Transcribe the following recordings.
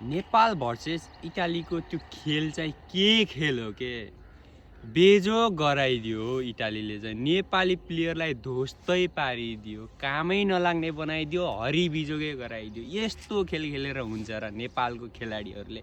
Nepal versus इटालीको त्यो खेल चाहिँ के खेल हो के बेजो गराइदियो इटालीले चाहिँ नेपाली प्लेयरलाई ध्वस्तै पारिदियो, कामै नलाग्ने बनाइदियो, हरिबिजोगै गराइदियो। यस्तो खेल खेलेर हुन्छ र नेपालको खेलाडीहरूले।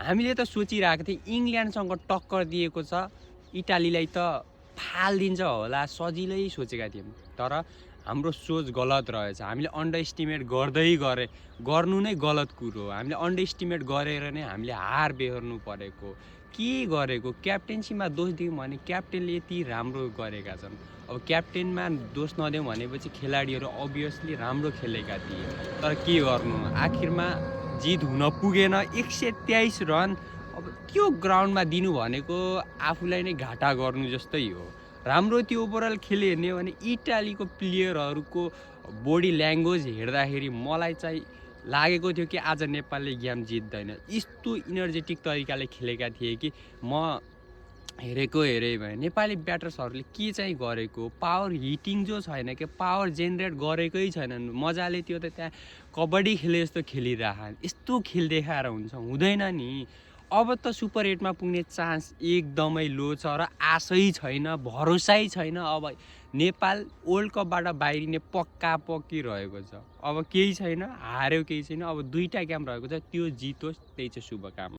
हामीले त सोचिरहेको थियौँ इङ्ल्यान्डसँग टक्कर दिएको छ, इटालीलाई त फालिदिन्छ होला, सजिलै सोचेका थियौँ। तर हाम्रो सोच गलत रहेछ। हामीले अन्डर एस्टिमेट गर्नु नै गलत कुरो हो। हामीले अन्डर एस्टिमेट गरेर नै हामीले हार बेहोर्नु परेको। के गरेको क्याप्टेन्सीमा दोष दिउँ भने क्याप्टेनले यति राम्रो गरेका छन्। अब क्याप्टेनमा दोष नदिउँ भनेपछि खेलाडीहरू अभियसली राम्रो खेलेका थिए, तर के गर्नु आखिरमा जित हुन पुगेन। 123 रन अब त्यो ग्राउन्डमा दिनु भनेको आफूलाई नै घाटा गर्नु जस्तै हो। राम्रो त्यो ओभरअल खेल हेर्ने हो भने इटालीको प्लेयरहरूको बडी ल्याङ्ग्वेज हेर्दाखेरि मलाई चाहिँ लागेको थियो कि आज नेपालले गेम जित्दैन। यस्तो इनर्जेटिक तरिकाले खेलेका थिए कि म हेरेँ भयो नेपाली ब्याटर्सहरूले के चाहिँ गरेको, पावर हिटिङ जो छैन कि पावर जेनेरेट गरेकै छैनन्। मजाले त्यो त त्यहाँ कबड्डी खेले जस्तो खेलिरहन्। यस्तो खेल देखाएर हुँदैन नि। अब त सुपर 8मा पुग्ने चान्स एकदमै लो छ र आशै छैन, भरोसै छैन। अब नेपाल वर्ल्ड कपबाट बाहिरिने पक्की रहेको छ। अब केही छैन, हार्यो केही छैन। अब 2टा गेम रहेको छ, त्यो जितोस्, त्यही चाहिँ शुभकामना।